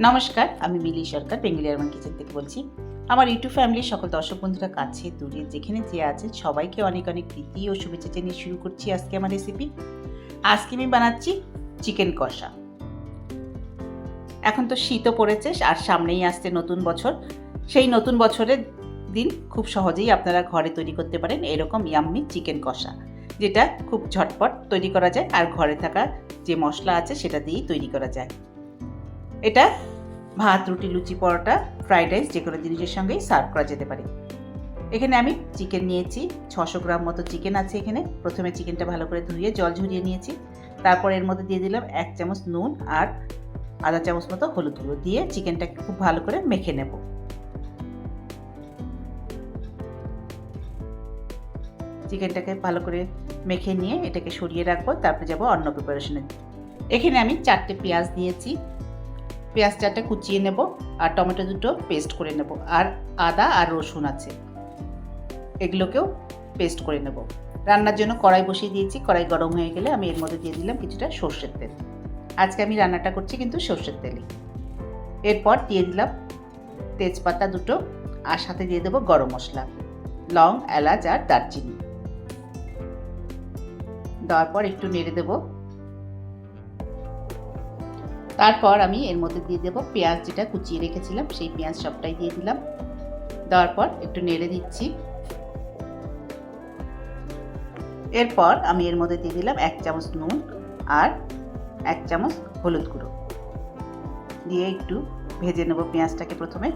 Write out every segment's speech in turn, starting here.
নমস্কার, আমি মিলি সরকার Bengali urban kitchen থেকে বলছি। আমার ইউটিউব ফ্যামিলির সকল দর্শক বন্ধুরা কাছে দূরে যেখানে যে আছে সবাইকে অনেক অনেক প্রীতি ও শুভেচ্ছা জানিয়ে শুরু করছি আজকে আমার রেসিপি। আজকে আমি বানাচ্ছি চিকেন কষা। এখন তো শীতও পড়েছে আর সামনেই আসছে নতুন বছর। সেই নতুন বছরের দিন খুব সহজেই আপনারা ঘরে তৈরি করতে পারেন এরকম ইয়াম্মি চিকেন কষা, যেটা খুব ঝটপট তৈরি করা যায় আর ঘরে থাকা যে মশলা আছে সেটা দিয়েই তৈরি করা যায়। এটা ভাত, রুটি, লুচি, পরোটা, ফ্রাইড রাইস যে কোনো জিনিসের সঙ্গেই সার্ভ করা যেতে পারে। এখানে আমি চিকেন নিয়েছি, 600 গ্রাম মতো চিকেন আছে এখানে। প্রথমে চিকেনটা ভালো করে ধুয়ে জল ঝরিয়ে নিয়েছি। তারপর এর মধ্যে দিয়ে দিলাম 1 চামচ নুন আর আধা চামচ মতো হলুদ গুঁড়ো দিয়ে চিকেনটাকে খুব ভালো করে মেখে নেব। চিকেনটাকে ভালো করে মেখে নিয়ে এটাকে সরিয়ে রাখবো, তারপরে যাব অন্য প্রিপারেশনে। এখানে আমি 4টে পেঁয়াজ নিয়েছি, পেঁয়াজ 4টা কুচিয়ে নেব আর টমেটো 2টো পেস্ট করে নেব, আর আদা আর রসুন আছে, এগুলোকেও পেস্ট করে নেব। রান্নার জন্য কড়াই বসিয়ে দিয়েছি, কড়াই গরম হয়ে গেলে আমি এর মধ্যে দিয়ে দিলাম কিছুটা সর্ষের তেল। আজকে আমি রান্নাটা করছি কিন্তু সর্ষের তেলে। এরপর দিয়ে দিলাম তেজপাতা 2টো আর সাথে দিয়ে দেবো গরম মশলা, লং, এলাচ আর দারচিনি। দেওয়ার পর একটু নেড়ে দেবো। তারপর আমি এর মধ্যে দিয়ে দেবো পেঁয়াজ যেটা কুচিয়ে রেখেছিলাম, সেই পেঁয়াজ সবটাই দিয়ে দিলাম। দেওয়ার পর একটু নেড়ে দিচ্ছি। এরপর আমি এর মধ্যে দিয়ে দিলাম 1 চামচ নুন আর 1 চামচ হলুদ গুঁড়ো দিয়ে একটু ভেজে নেব পেঁয়াজটাকে প্রথমে।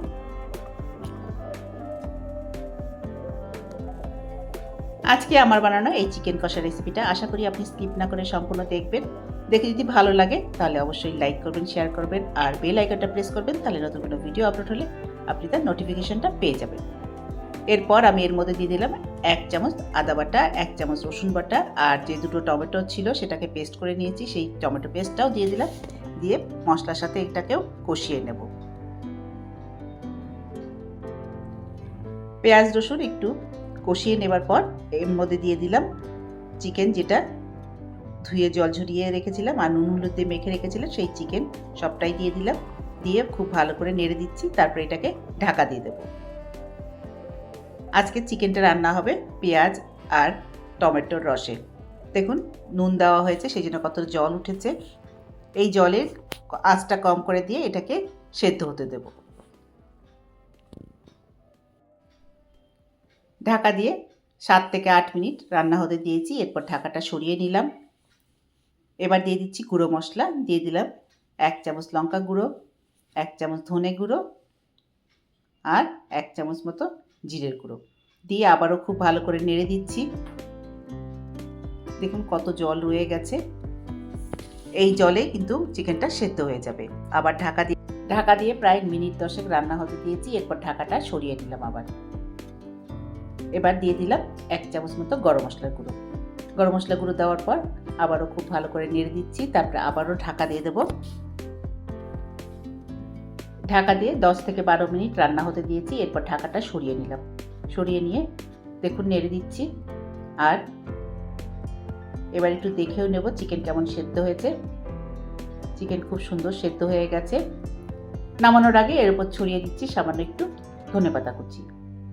আজকে আমার বানানো এই চিকেন কষা রেসিপিটা আশা করি আপনি স্কিপ না করে সম্পূর্ণ দেখবেন। দেখে যদি ভালো লাগে তাহলে অবশ্যই লাইক করবেন, শেয়ার করবেন আর বেল আইকনটা প্রেস করবেন, তাহলে নতুন কোনো ভিডিও আপলোড হলে আপনি তার নোটিফিকেশনটা পেয়ে যাবেন। এরপর আমি এর মধ্যে দিয়ে দিলাম 1 চামচ আদা বাটা, 1 চামচ রসুন বাটা আর যে 2টো টমেটো ছিল সেটাকে পেস্ট করে নিয়েছি, সেই টমেটো পেস্টটাও দিয়ে দিলাম। দিয়ে মশলার সাথে এটাকেও কষিয়ে নেব। পেঁয়াজ রসুন একটু কষিয়ে নেবার পর এর মধ্যে দিয়ে দিলাম চিকেন, যেটা ধুয়ে জল ঝরিয়ে রেখেছিলাম আর নুন হলুদ দিয়ে মেখে রেখেছিলাম, সেই চিকেন সবটাই দিয়ে দিলাম। দিয়ে খুব ভালো করে নেড়ে দিচ্ছি, তারপরে এটাকে ঢাকা দিয়ে দেবো। আজকে চিকেনটা রান্না হবে পেঁয়াজ আর টমেটোর রসে। দেখুন নুন দেওয়া হয়েছে, সেই জন্য কত জল উঠেছে। এই জলের আঁচটা কম করে দিয়ে এটাকে সেদ্ধ হতে দেব। ঢাকা দিয়ে 7 থেকে 8 মিনিট রান্না হতে দিয়েছি। এরপর ঢাকাটা সরিয়ে নিলাম। এবার দিয়ে দিচ্ছি গুঁড়ো মশলা। দিয়ে দিলাম 1 চামচ লঙ্কা গুঁড়ো, 1 চামচ ধনে গুঁড়ো আর 1 চামচ মতো জিরের গুঁড়ো দিয়ে আবারও খুব ভালো করে নেড়ে দিচ্ছি। দেখুন কত জল রয়ে গেছে, এই জলে কিন্তু চিকেনটা সেদ্ধ হয়ে যাবে। আবার ঢাকা দিয়ে প্রায় মিনিট 10 রান্না হতে দিয়েছি। এরপর ঢাকাটা সরিয়ে নিলাম আবার। এবার দিয়ে দিলাম 1 চামচ মতো গরম মশলার গুঁড়ো। গরম মশলা গুঁড়ো দেওয়ার পর আবারও খুব ভালো করে নেড়ে দিচ্ছি। তারপরে আবারও ঢাকা দিয়ে দেবো। ঢাকা দিয়ে 10 থেকে 12 মিনিট রান্না হতে দিয়েছি। এরপর ঢাকাটা সরিয়ে নিলাম। সরিয়ে নিয়ে দেখুন নেড়ে দিচ্ছি। আর এবার একটু দেখেও নেব চিকেন কেমন সেদ্ধ হয়েছে। চিকেন খুব সুন্দর সেদ্ধ হয়ে গেছে। নামানোর আগে এর উপর ছড়িয়ে দিচ্ছি সামান্য একটু ধনেপাতা কুচি।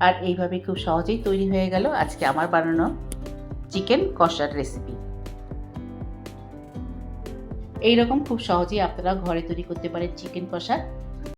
আর এইভাবে খুব সহজেই তৈরি হয়ে গেল আজকে আমার বানানো চিকেন কষার রেসিপি। এইরকম খুব সহজেই আপনারা ঘরে তৈরি করতে পারেন চিকেন কষা।